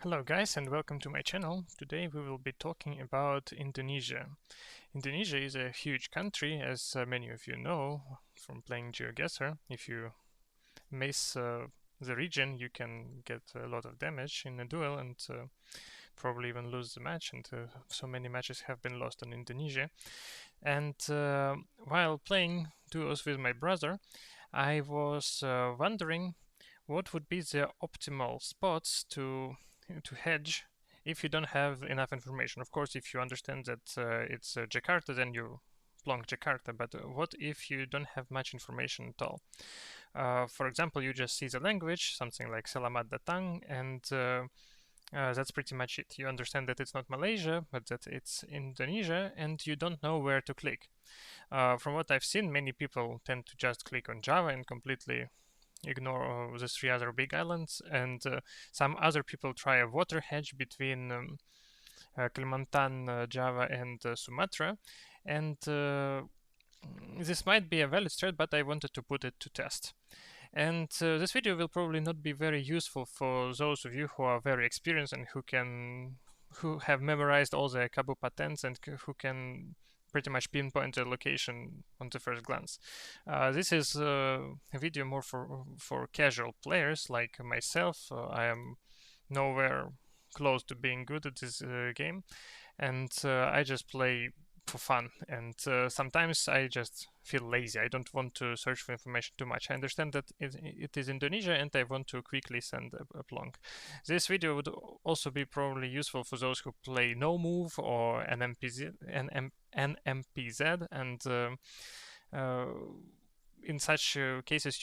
Hello guys and welcome to my channel. Today we will be talking about Indonesia. Indonesia is a huge country, as many of you know from playing Geoguessr. If you miss the region, you can get a lot of damage in a duel and probably even lose the match, and so many matches have been lost in Indonesia. And while playing duels with my brother, I was wondering what would be the optimal spots to hedge if you don't have enough information. Of course, if you understand that it's Jakarta, then you Plonk Jakarta. But what if you don't have much information at all? For example, you just see the language, something like Selamat Datang, and that's pretty much it. You understand that it's not Malaysia, but that it's Indonesia, and you don't know where to click. From what I've seen, many people tend to just click on Java and completely ignore the three other big islands, and some other people try a water hedge between Kalimantan, Java, and Sumatra, and this might be a valid threat, but I wanted to put it to test. And this video will probably not be very useful for those of you who are very experienced and who have memorized all the Kabu patents and who can pretty much pinpoint the location on the first glance. This is a video more for casual players like myself. I am nowhere close to being good at this game, and I just play for fun. And sometimes I just feel lazy. I don't want to search for information too much. I understand that it is Indonesia, and I want to quickly send a plonk. This video would also be probably useful for those who play no move or an NMPZ, and uh, in such cases,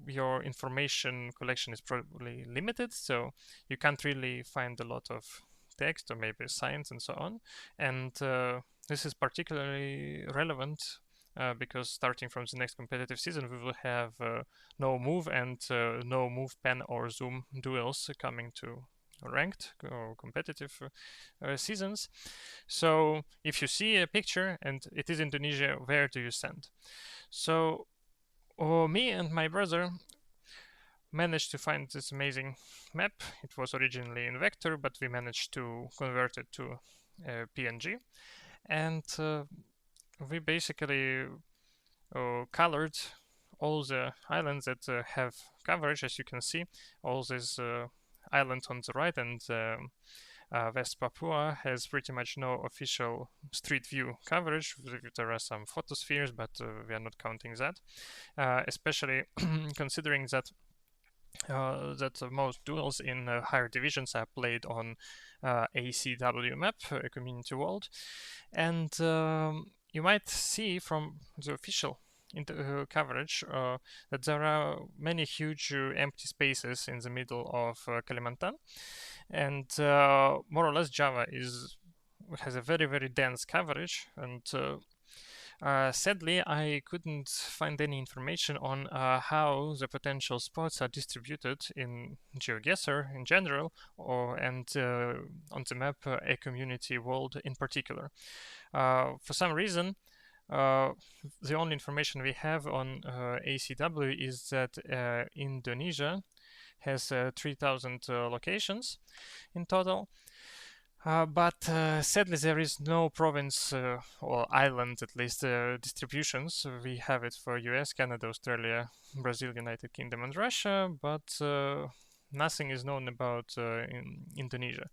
your information collection is probably limited, so you can't really find a lot of text or maybe science and so on. And this is particularly relevant because starting from the next competitive season, we will have no move and no move pen or zoom duels coming to ranked or competitive seasons. So if you see a picture and it is Indonesia, where do you send? So me and my brother managed to find this amazing map. It was originally in vector, but we managed to convert it to PNG, and we basically colored all the islands that have coverage. As you can see, all these islands on the right, and West Papua has pretty much no official street view coverage. There are some photospheres, but we are not counting that, especially considering that most duels in higher divisions are played on ACW map, a community world, and you might see from the official coverage that there are many huge empty spaces in the middle of Kalimantan, and more or less Java has a very dense coverage, and sadly, I couldn't find any information on how the potential spots are distributed in GeoGuessr in general, and on the map a community world in particular. For some reason, the only information we have on ACW is that Indonesia has 3,000 locations in total, but sadly, there is no province or island, at least, distributions. We have it for US, Canada, Australia, Brazil, United Kingdom, and Russia, but nothing is known about in Indonesia.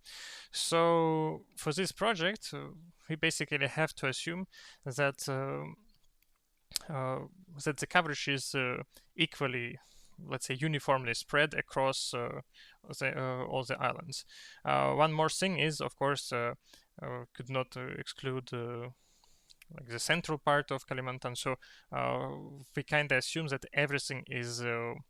So, for this project, we basically have to assume that that the coverage is equally, let's say, uniformly spread across all the islands. One more thing is, of course, could not exclude like the central part of Kalimantan. So we kind of assume that everything is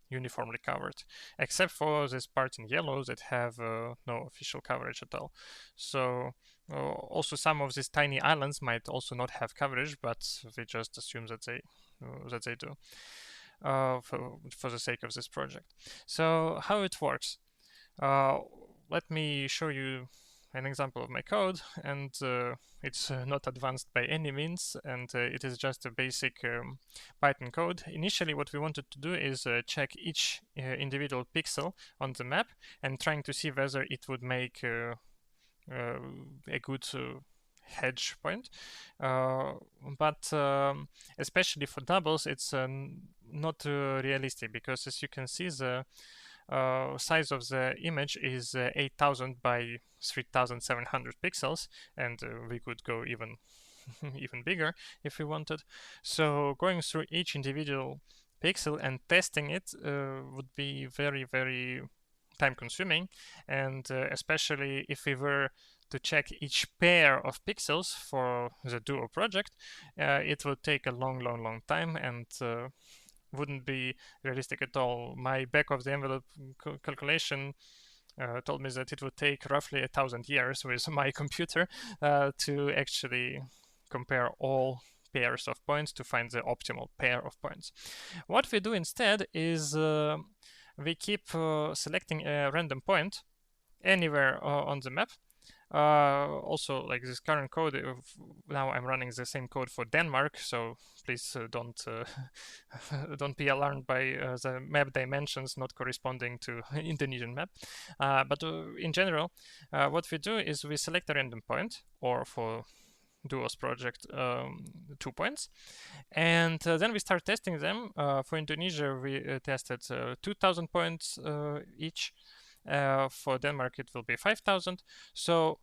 uniformly covered, except for this part in yellow that have no official coverage at all. So also some of these tiny islands might also not have coverage, but we just assume that they do. For the sake of this project. So how it works? Uh, Let me show you an example of my code, and it's not advanced by any means, and it is just a basic Python code. Initially, what we wanted to do is check each individual pixel on the map and trying to see whether it would make a good hedge point. But especially for doubles, it's not realistic, because as you can see, the size of the image is 8000 by 3700 pixels, and we could go even even bigger if we wanted. So going through each individual pixel and testing it would be very, very time consuming, and especially if we were to check each pair of pixels for the Duo project, it would take a long time, and wouldn't be realistic at all. My back of the envelope calculation told me that it would take roughly 1,000 years with my computer to actually compare all pairs of points to find the optimal pair of points. What we do instead is we keep selecting a random point anywhere on the map. Also, like this current code, now I'm running the same code for Denmark, so please don't be alarmed by the map dimensions not corresponding to Indonesian map. But in general, what we do is we select a random point, or for Duo's project, 2 points, and then we start testing them. For Indonesia, we tested 2,000 points each. For Denmark, it will be 5,000. So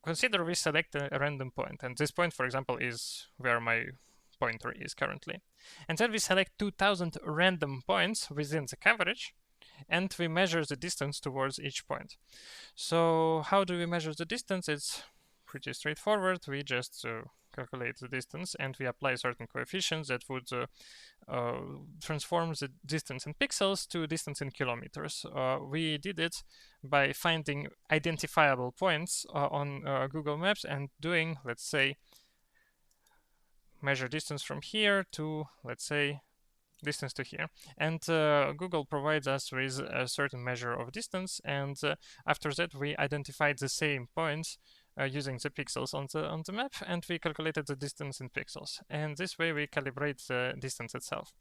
consider we select a random point, and this point, for example, is where my pointer is currently. And then we select 2,000 random points within the coverage, and we measure the distance towards each point. So how do we measure the distance? It's pretty straightforward. We just calculate the distance, and we apply certain coefficients that would transform the distance in pixels to distance in kilometers. We did it by finding identifiable points on Google Maps and doing, let's say, measure distance from here to, let's say, distance to here. And Google provides us with a certain measure of distance, and after that we identified the same points using the pixels on the map, and we calculated the distance in pixels. And this way we calibrate the distance itself.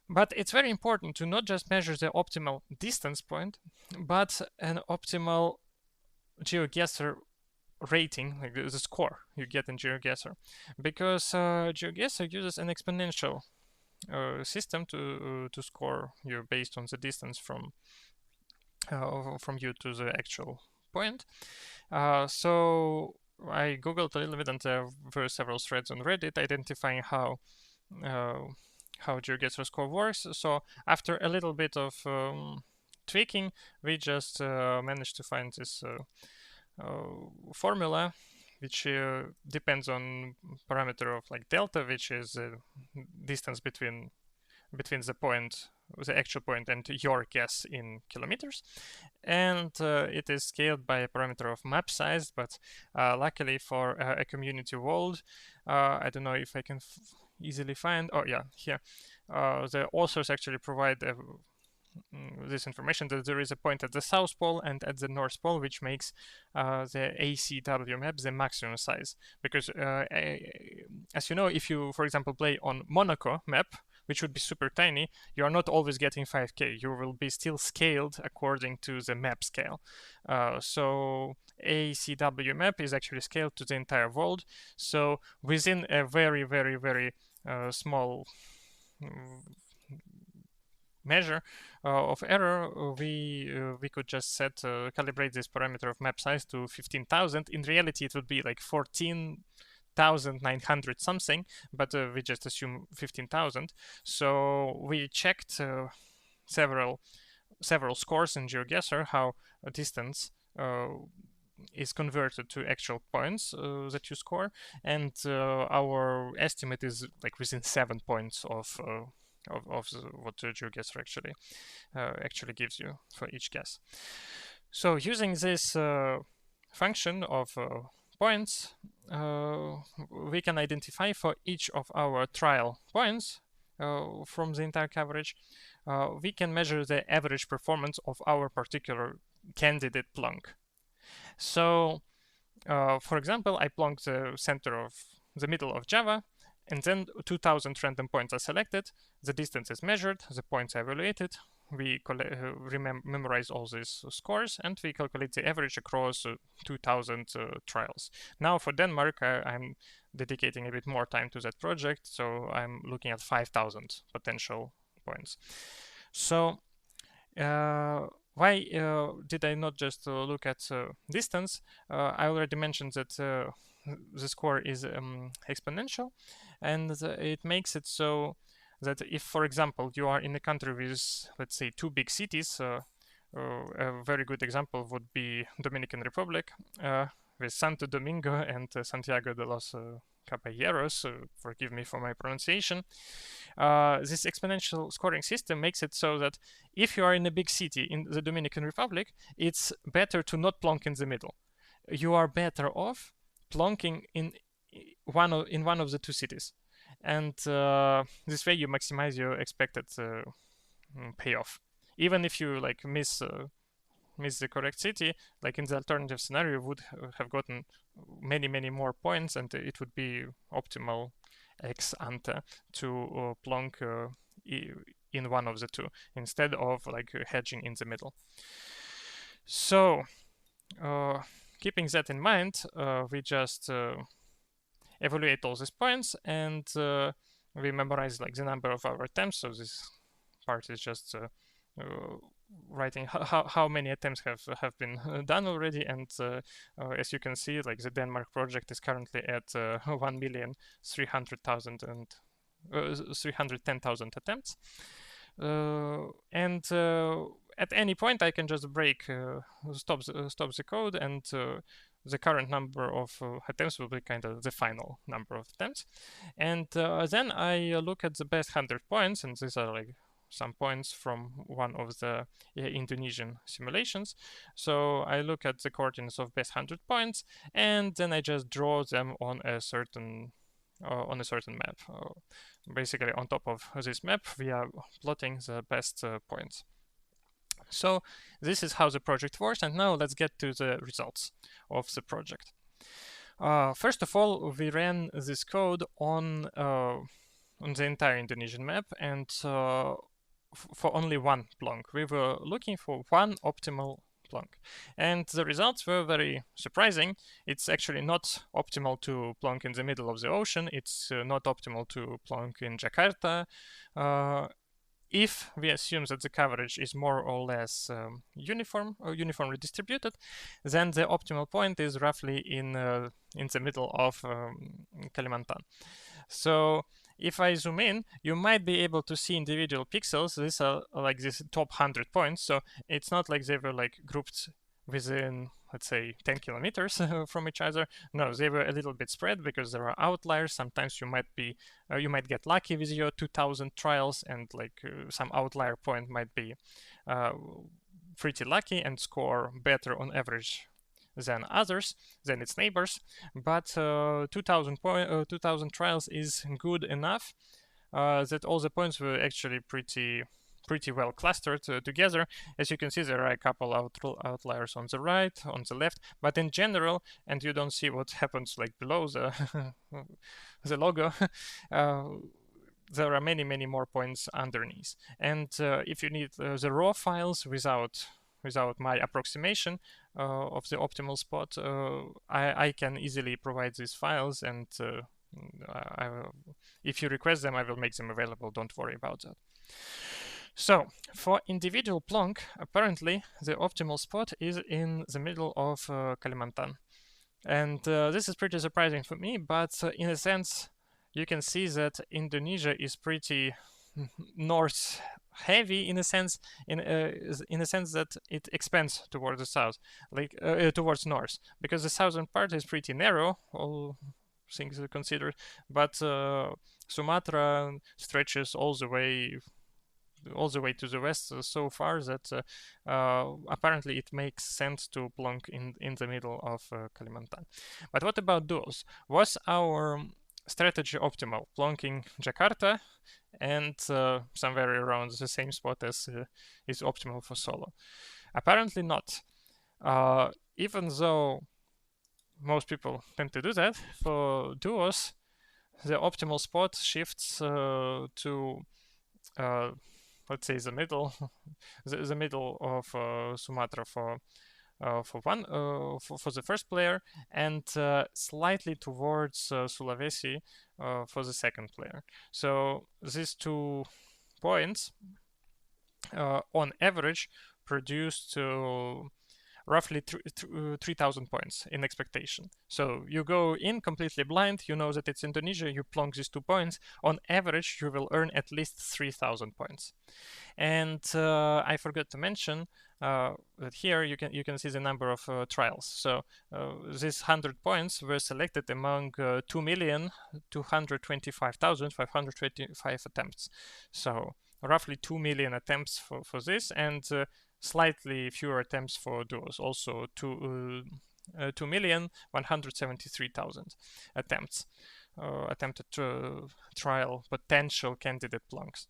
But it's very important to not just measure the optimal distance point, but an optimal Geoguessr rating, like the score you get in Geoguessr, because Geoguessr uses an exponential system to score you based on the distance from you to the actual point. So I googled a little bit, and there were several threads on Reddit identifying how Geoguessr score works. So after a little bit of tweaking, we just managed to find this formula, which depends on parameter of like delta, which is distance between the point, the actual point, and your guess in kilometers. And it is scaled by a parameter of map size, but luckily for a community world, I don't know if I can easily find, oh yeah, here, the authors actually provide this information that there is a point at the South Pole and at the North Pole, which makes the ACW map the maximum size. Because as you know, if you, for example, play on Monaco map, which would be super tiny, you are not always getting 5K. You will be still scaled according to the map scale. So ACW map is actually scaled to the entire world. So within a very, very, very small measure of error, we could just set calibrate this parameter of map size to 15,000. In reality, it would be like 14,900 something, but we just assume 15,000. So we checked several scores in Geoguessr, how a distance is converted to actual points that you score, and our estimate is like within 7 points of what Geoguessr actually gives you for each guess. So using this function of points, we can identify for each of our trial points from the entire coverage, we can measure the average performance of our particular candidate Plonk. So, for example, I plonk the middle of Java, and then 2000 random points are selected. The distance is measured, the points are evaluated. We memorize all these scores, and we calculate the average across 2000 trials. Now for Denmark, I'm dedicating a bit more time to that project, so I'm looking at 5000 potential points. So why did I not just look at distance? I already mentioned that the score is exponential, and it makes it so that if, for example, you are in a country with, let's say, two big cities, a very good example would be Dominican Republic, with Santo Domingo and Santiago de los Caballeros, forgive me for my pronunciation. This exponential scoring system makes it so that if you are in a big city in the Dominican Republic, it's better to not plonk in the middle. You are better off plonking in one of the two cities, and this way you maximize your expected payoff. Even if you like miss the correct city, like in the alternative scenario, you would have gotten many more points, and it would be optimal ex ante to plonk in one of the two instead of like hedging in the middle. So keeping that in mind, we just evaluate all these points, and we memorize like the number of our attempts. So this part is just writing how many attempts have been done already, and as you can see, like the Denmark project is currently at 1,300,000 and 310,000 attempts, and at any point I can just break stop the code, and the current number of attempts will be kind of the final number of attempts, and then I look at the best 100 points, and these are like some points from one of the Indonesian simulations. So I look at the coordinates of best 100 points, and then I just draw them on a certain map. Basically, on top of this map, we are plotting the best points. So this is how the project works, and now let's get to the results of the project. First of all, we ran this code on the entire Indonesian map, and for only one plonk. We were looking for one optimal plonk, and the results were very surprising. It's actually not optimal to plonk in the middle of the ocean. It's not optimal to plonk in Jakarta. If we assume that the coverage is more or less uniformly distributed, then the optimal point is roughly in the middle of Kalimantan. So if I zoom in, you might be able to see individual pixels. These are like this top 100 points. So it's not like they were like grouped within, let's say, 10 kilometers from each other. No, they were a little bit spread because there are outliers. Sometimes you might get lucky with your 2000 trials, and like some outlier point might be pretty lucky and score better on average than others, than its neighbors, but 2000 trials is good enough that all the points were actually pretty well clustered together. As you can see, there are a couple outliers on the right, on the left, but in general, and you don't see what happens like below the the logo, there are many more points underneath. And if you need the raw files without my approximation of the optimal spot, I can easily provide these files, and if you request them, I will make them available. Don't worry about that. So for individual plonk, apparently the optimal spot is in the middle of Kalimantan. And this is pretty surprising for me, but in a sense, you can see that Indonesia is pretty north heavy in a sense that it expands towards the south, like towards north, because the southern part is pretty narrow, all things considered, but Sumatra stretches all the way to the west so far that apparently it makes sense to plonk in the middle of Kalimantan. But what about duos? Was our strategy optimal, plonking Jakarta and somewhere around the same spot as is optimal for solo? Apparently not. even though most people tend to do that, for duos, the optimal spot shifts to let's say the middle, the middle of Sumatra for the first player, and slightly towards Sulawesi for the second player. So these 2 points on average produced roughly 3,000 points in expectation. So you go in completely blind, you know that it's Indonesia, you plonk these 2 points. On average, you will earn at least 3,000 points. And I forgot to mention that here you can see the number of trials. So these 100 points were selected among 2,225,525 attempts. So roughly 2 million attempts for this, and slightly fewer attempts for duos, also 2,173,000 attempts, attempted trial potential candidate plonks.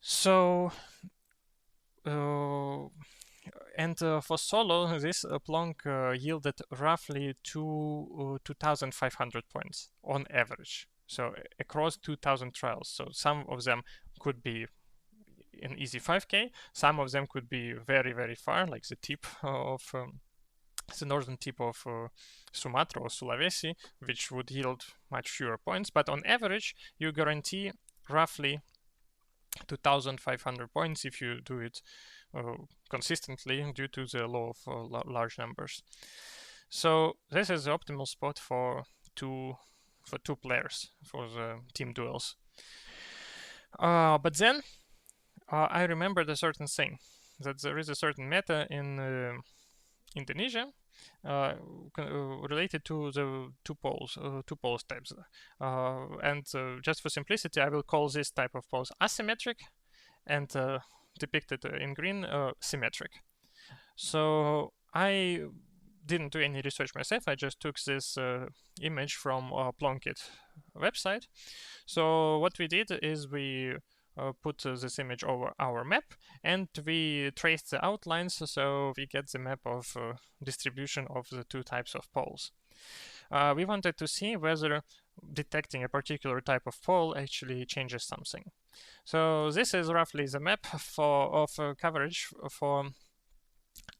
So, and for solo, this plonk yielded roughly 2,500 points on average. So across 2,000 trials. So some of them could be an easy 5K. Some of them could be very, very far, like the tip of the northern tip of Sumatra or Sulawesi, which would yield much fewer points. But on average, you guarantee roughly 2,500 points if you do it consistently due to the law of large numbers. So this is the optimal spot for two players for the team duels. But then I remembered a certain thing, that there is a certain meta in Indonesia related to the two poles types. And just for simplicity, I will call this type of poles asymmetric and depicted in green symmetric. So I didn't do any research myself. I just took this image from Plonkit website. So what we did is we put this image over our map, and we traced the outlines so we get the map of distribution of the 2 types of poles. We wanted to see whether detecting a particular type of pole actually changes something. So this is roughly the map of coverage for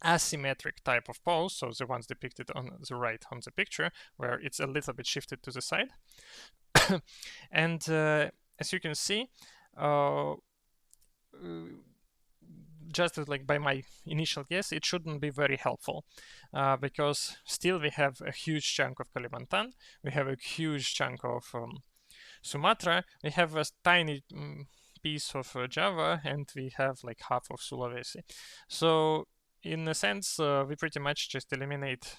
asymmetric type of poles, so the ones depicted on the right on the picture, where it's a little bit shifted to the side. And as you can see, just like by my initial guess, it shouldn't be very helpful because still we have a huge chunk of Kalimantan, we have a huge chunk of Sumatra, we have a tiny piece of Java, and we have like half of Sulawesi. So in a sense, we pretty much just eliminate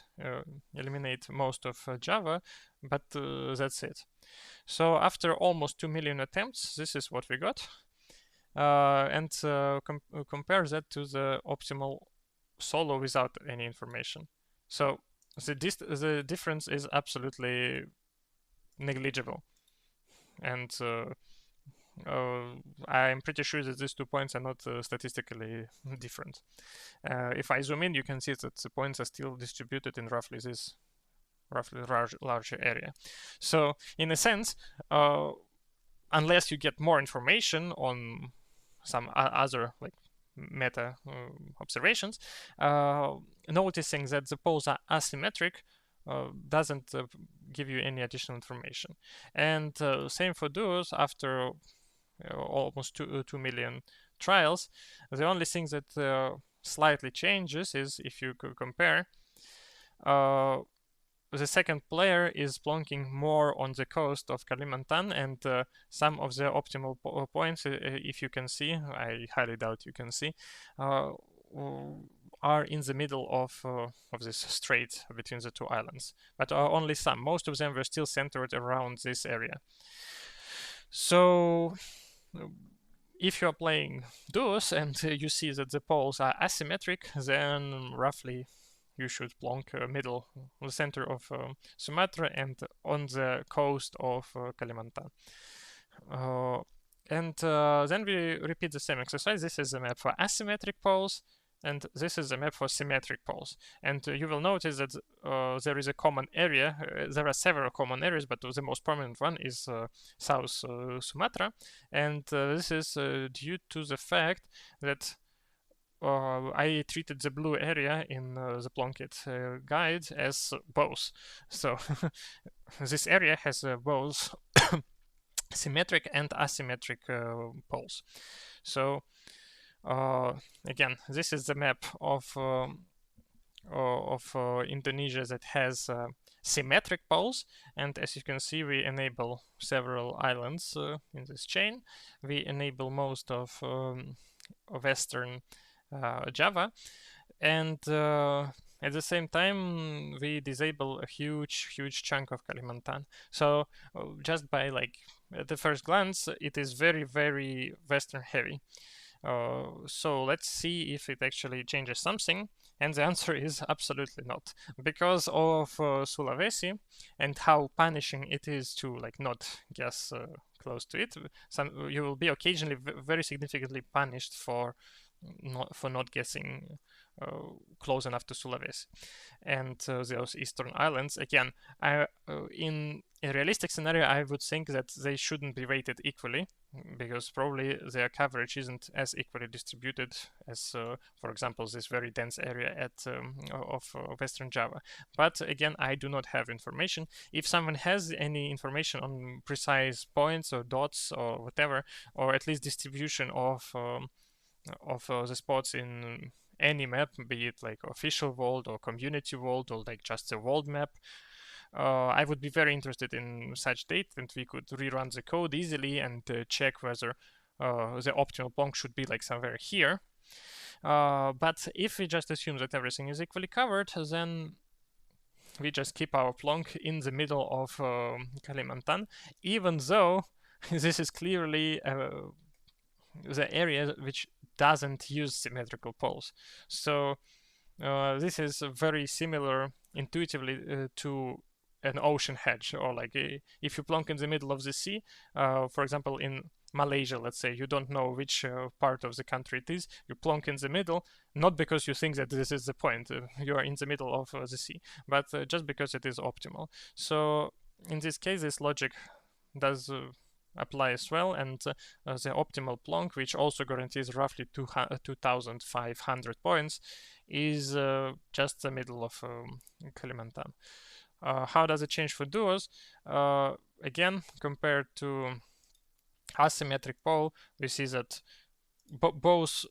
most of Java, but that's it. So after almost 2 million attempts, this is what we got. And compare that to the optimal solo without any information. So the difference is absolutely negligible. And I'm pretty sure that these 2 points are not statistically different. If I zoom in, you can see that the points are still distributed in roughly this larger area. So in a sense, unless you get more information on some other like meta observations, noticing that the poles are asymmetric doesn't give you any additional information. And same for duos. After almost 2 million trials, the only thing that slightly changes is if you compare, the second player is plonking more on the coast of Kalimantan, and some of the optimal points, if you can see, I highly doubt you can see, are in the middle of this strait between the 2 islands, but only some. Most of them were still centered around this area. So if you're playing duos and you see that the poles are asymmetric, then roughly you should plonk middle, the center of Sumatra and on the coast of Kalimantan. And then we repeat the same exercise. This is a map for asymmetric poles. and this is a map for symmetric poles. And you will notice that there is a common area. There are several common areas, but the most prominent one is South Sumatra, and this is due to the fact that I treated the blue area in the Plonk guide as both. So this area has both symmetric and asymmetric poles. So again, this is the map of Indonesia that has symmetric poles, and as you can see, we enable several islands in this chain. We enable most of Western Java, and at the same time we disable a huge chunk of Kalimantan. So just by like at the first glance, it is very Western heavy. So let's see if it actually changes something. And the answer is absolutely not, because of Sulawesi and how punishing it is to like not guess close to it. You will be occasionally very significantly punished for not guessing close enough to Sulawesi and those eastern islands. Again, in a realistic scenario, I would think that they shouldn't be weighted equally, because probably their coverage isn't as equally distributed as, for example, this very dense area of Western Java. But again, I do not have information. If someone has any information on precise points or dots or whatever, or at least distribution of the spots in any map, be it like official world or community world or like just a world map, I would be very interested in such data, and we could rerun the code easily and check whether the optimal Plonk should be like somewhere here. But if we just assume that everything is equally covered, then we just keep our Plonk in the middle of Kalimantan, even though this is clearly the area which doesn't use symmetrical poles. So this is very similar intuitively to an ocean hedge, or like if you plonk in the middle of the sea, for example, in Malaysia, let's say, you don't know which part of the country it is, you plonk in the middle, not because you think that this is the point, you are in the middle of the sea, but just because it is optimal. So in this case, this logic does apply as well, and the optimal Plonk, which also guarantees roughly 2,500 points, is just the middle of Kalimantan. How does it change for duos? Again, compared to asymmetric pole, we see that both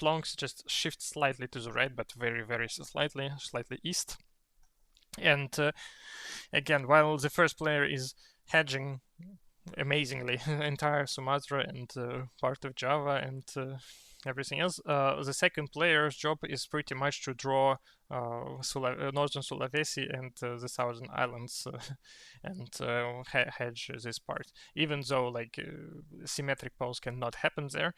Plonks just shift slightly to the right, but very slightly east. And again, while the first player is hedging amazingly entire Sumatra and part of Java and everything else, the second player's job is pretty much to draw northern Sulawesi and the southern islands and hedge this part. Even though like symmetric poles cannot happen there,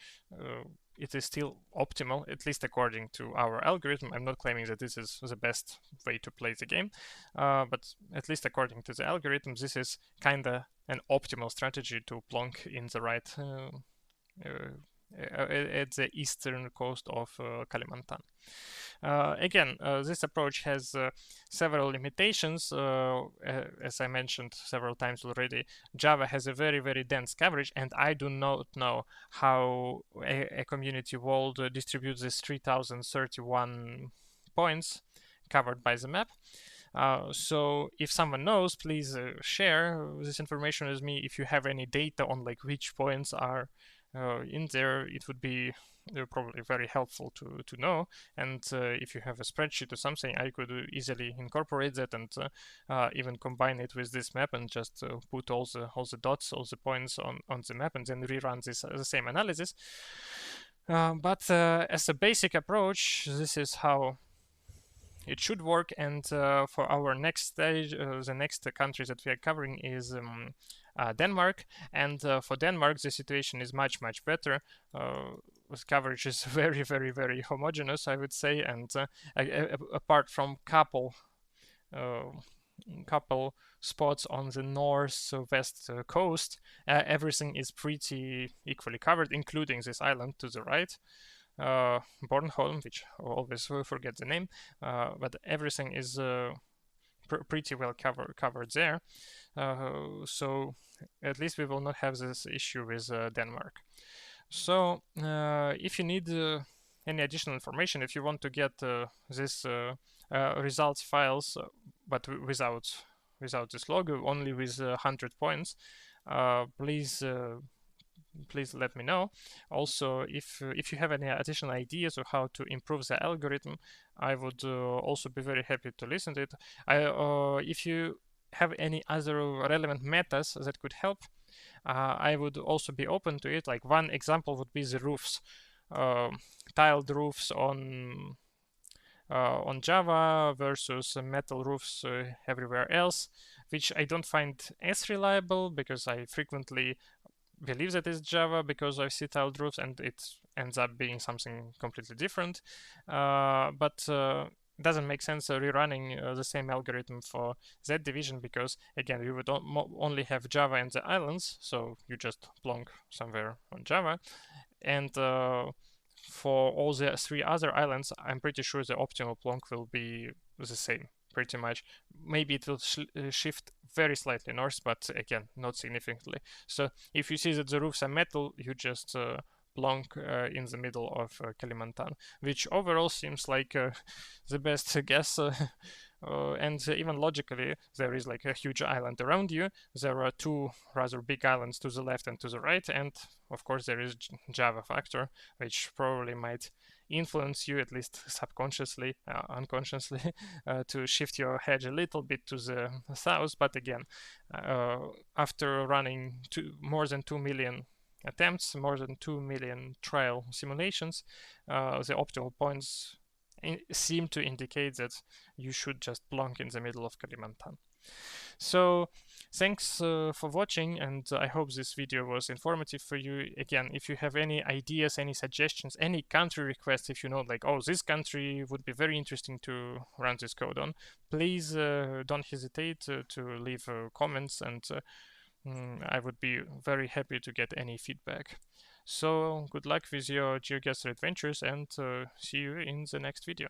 it is still optimal, at least according to our algorithm. I'm not claiming that this is the best way to play the game, but at least according to the algorithm, this is kinda an optimal strategy to plonk in the right at the eastern coast of Kalimantan. Again, this approach has several limitations. As I mentioned several times already, Java has a very dense coverage, and I do not know how a community world distributes these 3031 points covered by the map. So if someone knows, please share this information with me. If you have any data on like which points are in there, it would be probably very helpful to know. And if you have a spreadsheet or something, I could easily incorporate that and even combine it with this map and just put all the dots, all the points on the map, and then rerun this the same analysis. But as a basic approach, this is how it should work. And for our next stage, the next country that we are covering is Denmark. And for Denmark, the situation is much better. The coverage is very homogeneous, I would say. And apart from couple spots on the north-west coast, everything is pretty equally covered, including this island to the right. Bornholm, which I always forget the name, but everything is pretty well covered there. So at least we will not have this issue with Denmark. So if you need any additional information, if you want to get this results files, but without this log, only with 100 points, please let me know. Also, if you have any additional ideas of how to improve the algorithm, I would also be very happy to listen to it. If you have any other relevant metas that could help, I would also be open to it. Like one example would be the roofs, tiled roofs on Java versus metal roofs everywhere else, which I don't find as reliable because I frequently believe that it's Java because I see tiled roofs and it ends up being something completely different. But doesn't make sense rerunning the same algorithm for that division because again you would only have Java and the islands, so you just plonk somewhere on Java, and for all the three other islands, I'm pretty sure the optimal plonk will be the same, pretty much. Maybe it will shift very slightly north, but again, not significantly. So if you see that the roofs are metal, you just plonk in the middle of Kalimantan, which overall seems like the best guess. And even logically, there is like a huge island around you. There are two rather big islands to the left and to the right, and of course there is Java factor, which probably might influence you at least subconsciously, unconsciously, to shift your hedge a little bit to the south. But again, after running more than 2 million attempts, more than 2 million trial simulations, the optimal points seem to indicate that you should just plonk in the middle of Kalimantan. So thanks for watching, and I hope this video was informative for you. Again, if you have any ideas, any suggestions, any country requests, if you know like, oh, this country would be very interesting to run this code on, please don't hesitate to leave comments, and I would be very happy to get any feedback. So good luck with your Geoguessr adventures, and see you in the next video.